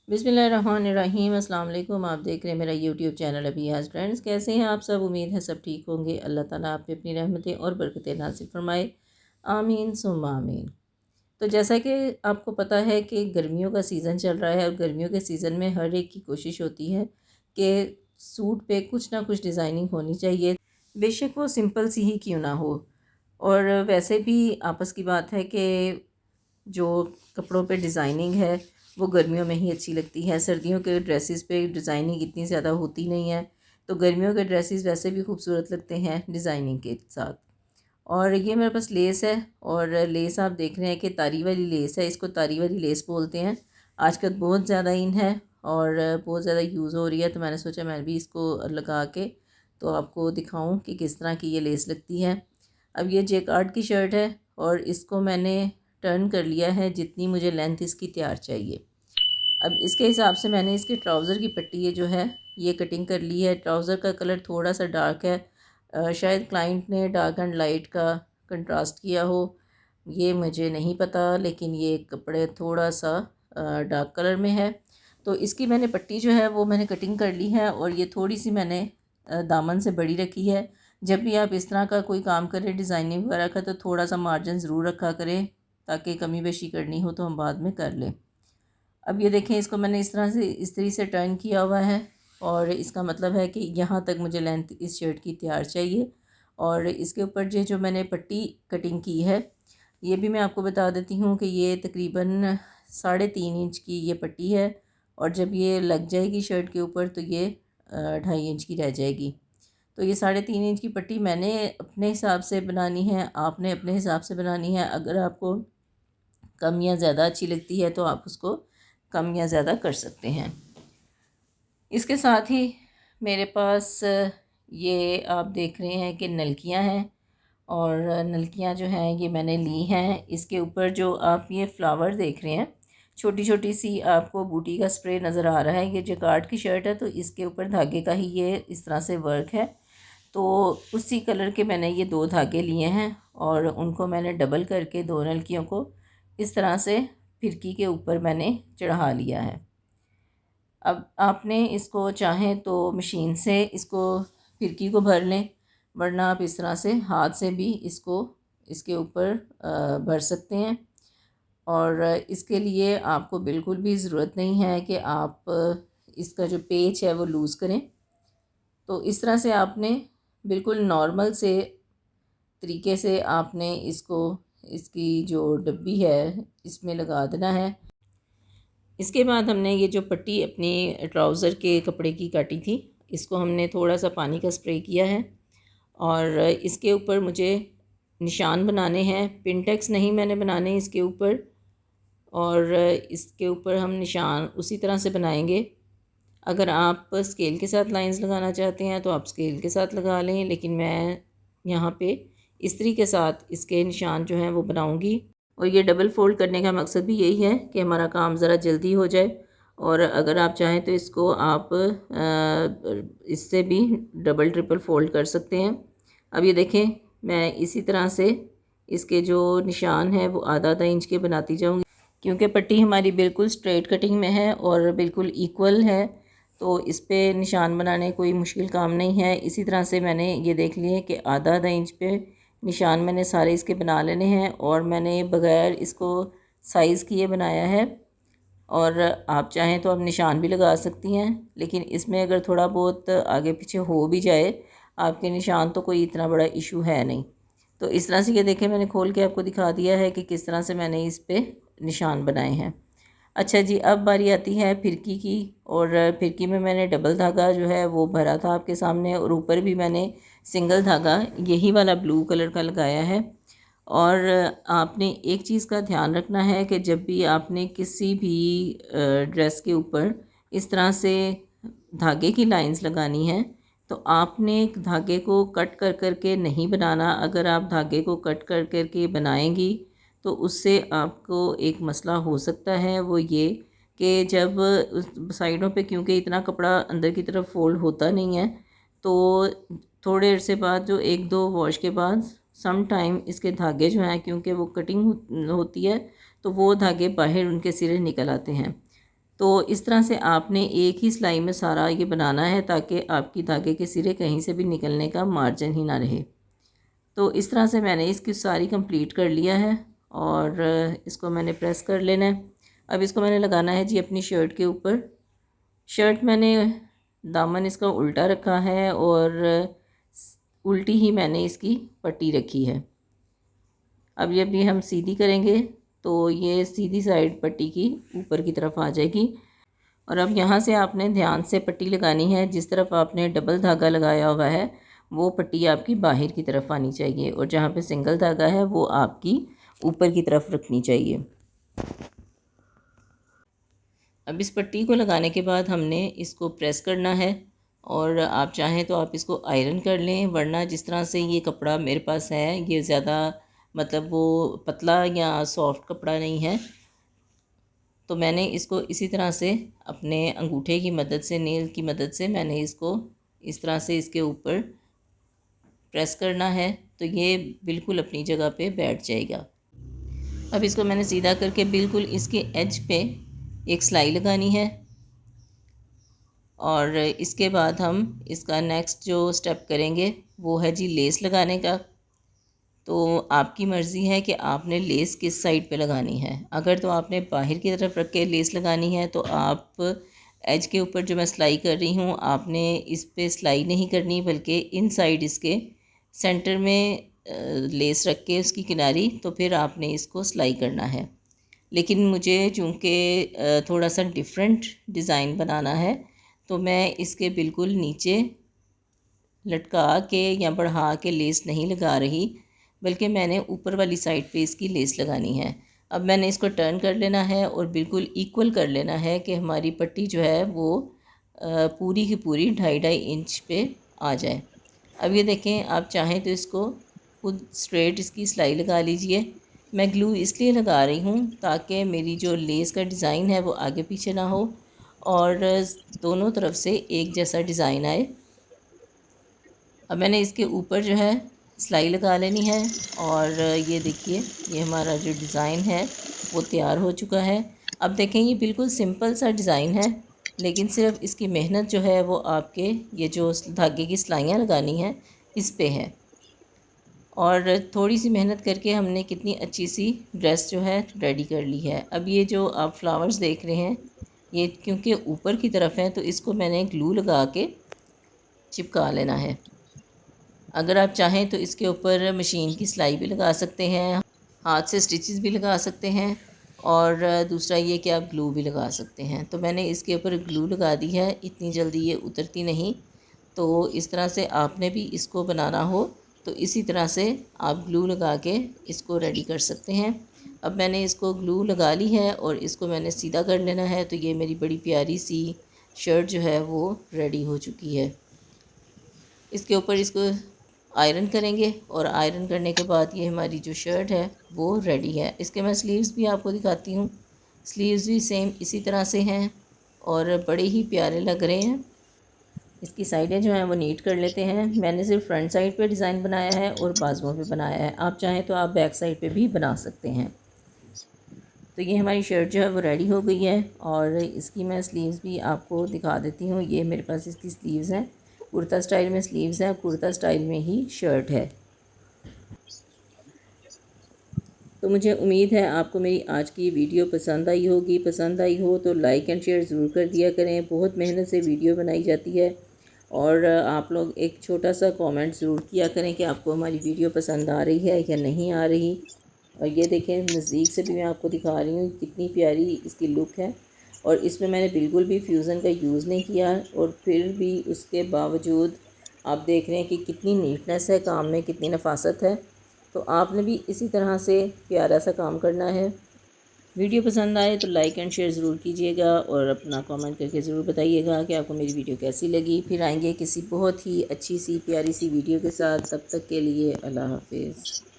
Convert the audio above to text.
बिस्मिल्लाहिर्रहमानिर्रहीम। अस्सलाम वालेकुम। आप देख रहे हैं मेरा यूट्यूब चैनल अबियाज़ फ्रेंड्स। कैसे हैं आप सब? उम्मीद है सब ठीक होंगे। अल्लाह ताला आप पे अपनी रहमतें और बरकतें नाज़िल फरमाए। आमीन सुम्मा आमीन। तो जैसा कि आपको पता है कि गर्मियों का सीज़न चल रहा है और गर्मियों के सीज़न में हर एक की कोशिश होती है कि सूट पे कुछ ना कुछ डिज़ाइनिंग होनी चाहिए, बेशक वो सिंपल सी ही क्यों ना हो। और वैसे भी आपस की बात है कि जो कपड़ों पे डिज़ाइनिंग है वो गर्मियों में ही अच्छी लगती है। सर्दियों के ड्रेसेस पे डिज़ाइनिंग इतनी ज़्यादा होती नहीं है, तो गर्मियों के ड्रेसेस वैसे भी खूबसूरत लगते हैं डिज़ाइनिंग के साथ। और ये मेरे पास लेस है, और लेस आप देख रहे हैं कि तारी वाली लेस है। इसको तारी वाली लेस बोलते हैं। आजकल बहुत ज़्यादा इन है और बहुत ज़्यादा यूज़ हो रही है, तो मैंने सोचा मैं भी इसको लगा के तो आपको दिखाऊं कि किस तरह की ये लेस लगती है। अब ये जेकार्ड की शर्ट है और इसको मैंने टर्न कर लिया है जितनी मुझे लेंथ इसकी तैयार चाहिए। अब इसके हिसाब से मैंने इसके ट्राउज़र की पट्टी ये जो है ये कटिंग कर ली है। ट्राउज़र का कलर थोड़ा सा डार्क है, शायद क्लाइंट ने डार्क एंड लाइट का कंट्रास्ट किया हो, ये मुझे नहीं पता, लेकिन ये कपड़े थोड़ा सा डार्क कलर में है। तो इसकी मैंने पट्टी जो है वो मैंने कटिंग कर ली है, और ये थोड़ी सी मैंने दामन से बड़ी रखी है। जब भी आप इस तरह का कोई काम करें डिज़ाइनिंग वगैरह का, तो थोड़ा सा मार्जिन ज़रूर रखा करें, ताकि कमी बेशी करनी हो तो हम बाद में कर लें। अब ये देखें, इसको मैंने इस तरह से इस तरीके से टर्न किया हुआ है, और इसका मतलब है कि यहाँ तक मुझे लेंथ इस शर्ट की तैयार चाहिए। और इसके ऊपर जो मैंने पट्टी कटिंग की है, ये भी मैं आपको बता देती हूँ कि ये तकरीबन 3.5 इंच की ये पट्टी है, और जब ये लग जाएगी शर्ट के ऊपर तो ये 2.5 इंच की रह जाएगी। तो ये 3.5 इंच की पट्टी मैंने अपने हिसाब से बनानी है, आपने अपने हिसाब से बनानी है। अगर आपको कम या ज़्यादा अच्छी लगती है तो आप उसको कम या ज़्यादा कर सकते हैं। इसके साथ ही मेरे पास ये आप देख रहे हैं कि नलकियां हैं, और नलकियां जो हैं ये मैंने ली हैं। इसके ऊपर जो आप ये फ्लावर देख रहे हैं, छोटी छोटी सी आपको बूटी का स्प्रे नज़र आ रहा है, ये जैकार्ड की शर्ट है, तो इसके ऊपर धागे का ही ये इस तरह से वर्क है। तो उसी कलर के मैंने ये 2 धागे लिए हैं, और उनको मैंने डबल करके 2 नलकियों को इस तरह से फिरकी के ऊपर मैंने चढ़ा लिया है। अब आपने इसको चाहें तो मशीन से इसको फिरकी को भर लें, वरना आप इस तरह से हाथ से भी इसको इसके ऊपर भर सकते हैं। और इसके लिए आपको बिल्कुल भी ज़रूरत नहीं है कि आप इसका जो पेच है वो लूज़ करें। तो इस तरह से आपने बिल्कुल नॉर्मल से तरीके से आपने इसको इसकी जो डब्बी है इसमें लगा देना है। इसके बाद हमने ये जो पट्टी अपनी ट्राउज़र के कपड़े की काटी थी, इसको हमने थोड़ा सा पानी का स्प्रे किया है, और इसके ऊपर मुझे निशान बनाने हैं। पिनटेक्स नहीं मैंने बनाने इसके ऊपर, और इसके ऊपर हम निशान उसी तरह से बनाएंगे। अगर आप स्केल के साथ लाइंस लगाना चाहते हैं तो आप स्केल के साथ लगा लें, लेकिन मैं यहाँ पे इस्त्री के साथ इसके निशान जो हैं वो बनाऊँगी। और ये डबल फ़ोल्ड करने का मकसद भी यही है कि हमारा काम ज़रा जल्दी हो जाए, और अगर आप चाहें तो इसको आप इससे भी डबल ट्रिपल फ़ोल्ड कर सकते हैं। अब ये देखें, मैं इसी तरह से इसके जो निशान हैं वो आधा इंच के बनाती जाऊँगी, क्योंकि पट्टी हमारी बिल्कुल स्ट्रेट कटिंग में है और बिल्कुल इक्वल है, तो इस पे निशान बनाने कोई मुश्किल काम नहीं है। इसी तरह से मैंने ये देख लिए कि आधा इंच पे निशान मैंने सारे इसके बना लेने हैं, और मैंने बग़ैर इसको साइज़ किए बनाया है। और आप चाहें तो आप निशान भी लगा सकती हैं, लेकिन इसमें अगर थोड़ा बहुत आगे पीछे हो भी जाए आपके निशान, तो कोई इतना बड़ा इशू है नहीं। तो इस तरह से ये देखें, मैंने खोल के आपको दिखा दिया है कि किस तरह से मैंने इस पे निशान बनाए हैं। अच्छा जी, अब बारी आती है फिरकी की, और फिरकी में मैंने डबल धागा जो है वो भरा था आपके सामने, और ऊपर भी मैंने सिंगल धागा यही वाला ब्लू कलर का लगाया है। और आपने एक चीज़ का ध्यान रखना है कि जब भी आपने किसी भी ड्रेस के ऊपर इस तरह से धागे की लाइंस लगानी है, तो आपने धागे को कट कर कर के नहीं बनाना। अगर आप धागे को कट कर कर के बनाएंगी तो उससे आपको एक मसला हो सकता है, वो ये कि जब उस साइडों पे, क्योंकि इतना कपड़ा अंदर की तरफ फोल्ड होता नहीं है, तो थोड़े अरसे बाद जो 1-2 वॉश के बाद सम टाइम इसके धागे जो हैं, क्योंकि वो कटिंग होती है, तो वो धागे बाहर उनके सिरे निकल आते हैं। तो इस तरह से आपने एक ही सिलाई में सारा ये बनाना है ताकि आपकी धागे के सिरे कहीं से भी निकलने का मार्जिन ही ना रहे। तो इस तरह से मैंने इसकी सारी कंप्लीट कर लिया है और इसको मैंने प्रेस कर लेना है। अब इसको मैंने लगाना है जी अपनी शर्ट के ऊपर। शर्ट मैंने दामन इसका उल्टा रखा है और उल्टी ही मैंने इसकी पट्टी रखी है। अब ये भी हम सीधी करेंगे तो ये सीधी साइड पट्टी की ऊपर की तरफ आ जाएगी। और अब यहाँ से आपने ध्यान से पट्टी लगानी है। जिस तरफ आपने डबल धागा लगाया हुआ है वो पट्टी आपकी बाहर की तरफ आनी चाहिए और जहाँ पे सिंगल धागा है वो आपकी ऊपर की तरफ रखनी चाहिए। अब इस पट्टी को लगाने के बाद हमने इसको प्रेस करना है और आप चाहें तो आप इसको आयरन कर लें, वरना जिस तरह से ये कपड़ा मेरे पास है ये ज़्यादा मतलब वो पतला या सॉफ्ट कपड़ा नहीं है, तो मैंने इसको इसी तरह से अपने अंगूठे की मदद से, नेल की मदद से मैंने इसको इस तरह से इसके ऊपर प्रेस करना है तो ये बिल्कुल अपनी जगह पे बैठ जाएगा। अब इसको मैंने सीधा करके बिल्कुल इसके एज पे एक सिलाई लगानी है और इसके बाद हम इसका नेक्स्ट जो स्टेप करेंगे वो है जी लेस लगाने का। तो आपकी मर्ज़ी है कि आपने लेस किस साइड पे लगानी है। अगर तो आपने बाहर की तरफ रख के लेस लगानी है तो आप एज के ऊपर जो मैं सिलाई कर रही हूँ आपने इस पे सिलाई नहीं करनी, बल्कि इन साइड इसके सेंटर में लेस रख के उसकी किनारी, तो फिर आपने इसको सिलाई करना है। लेकिन मुझे चूँकि थोड़ा सा डिफरेंट डिज़ाइन बनाना है तो मैं इसके बिल्कुल नीचे लटका के या बढ़ा के लेस नहीं लगा रही, बल्कि मैंने ऊपर वाली साइड पे इसकी लेस लगानी है। अब मैंने इसको टर्न कर लेना है और बिल्कुल इक्वल कर लेना है कि हमारी पट्टी जो है वो पूरी की पूरी 2.5 इंच पे आ जाए। अब ये देखें, आप चाहें तो इसको खुद स्ट्रेट इसकी सिलाई लगा लीजिए। मैं ग्लू इसलिए लगा रही हूँ ताकि मेरी जो लेस का डिज़ाइन है वो आगे पीछे ना हो और दोनों तरफ से एक जैसा डिज़ाइन आए। अब मैंने इसके ऊपर जो है सिलाई लगा लेनी है और ये देखिए ये हमारा जो डिज़ाइन है वो तैयार हो चुका है। अब देखें ये बिल्कुल सिंपल सा डिज़ाइन है, लेकिन सिर्फ इसकी मेहनत जो है वो आपके ये जो धागे की सिलाइयाँ लगानी हैं इस पे है। और थोड़ी सी मेहनत करके हमने कितनी अच्छी सी ड्रेस जो है रेडी कर ली है। अब ये जो आप फ्लावर्स देख रहे हैं ये क्योंकि ऊपर की तरफ हैं तो इसको मैंने ग्लू लगा के चिपका लेना है। अगर आप चाहें तो इसके ऊपर मशीन की सिलाई भी लगा सकते हैं, हाथ से स्टिचेस भी लगा सकते हैं और दूसरा ये कि आप ग्लू भी लगा सकते हैं। तो मैंने इसके ऊपर ग्लू लगा दी है, इतनी जल्दी ये उतरती नहीं। तो इस तरह से आपने भी इसको बनाना हो तो इसी तरह से आप ग्लू लगा के इसको रेडी कर सकते हैं। अब मैंने इसको ग्लू लगा ली है और इसको मैंने सीधा कर लेना है। तो ये मेरी बड़ी प्यारी सी शर्ट जो है वो रेडी हो चुकी है। इसके ऊपर इसको आयरन करेंगे और आयरन करने के बाद ये हमारी जो शर्ट है वो रेडी है। इसके मैं स्लीव्स भी आपको दिखाती हूँ। स्लीव्स भी सेम इसी तरह से हैं और बड़े ही प्यारे लग रहे हैं। इसकी साइडें जो हैं वो नीट कर लेते हैं। मैंने सिर्फ फ्रंट साइड पे डिज़ाइन बनाया है और बाजुओं पे बनाया है, आप चाहें तो आप बैक साइड पे भी बना सकते हैं। तो ये हमारी शर्ट जो है वो रेडी हो गई है और इसकी मैं स्लीव्स भी आपको दिखा देती हूँ। ये मेरे पास इसकी स्लीव्स हैं, कुर्ता स्टाइल में स्लीव्स हैं, कुर्ता स्टाइल में ही शर्ट है। तो मुझे उम्मीद है आपको मेरी आज की वीडियो पसंद आई होगी। पसंद आई हो तो लाइक एंड शेयर ज़रूर कर दिया करें। बहुत मेहनत से वीडियो बनाई जाती है और आप लोग एक छोटा सा कमेंट ज़रूर किया करें कि आपको हमारी वीडियो पसंद आ रही है या नहीं आ रही। और ये देखें, नज़दीक से भी मैं आपको दिखा रही हूँ कितनी प्यारी इसकी लुक है और इसमें मैंने बिल्कुल भी फ्यूज़न का यूज़ नहीं किया और फिर भी उसके बावजूद आप देख रहे हैं कि कितनी नीटनेस है काम में, कितनी नफासत है। तो आपने भी इसी तरह से प्यारा सा काम करना है। वीडियो पसंद आए तो लाइक एंड शेयर ज़रूर कीजिएगा और अपना कमेंट करके ज़रूर बताइएगा कि आपको मेरी वीडियो कैसी लगी। फिर आएंगे किसी बहुत ही अच्छी सी प्यारी सी वीडियो के साथ। तब तक के लिए अल्लाह हाफिज़।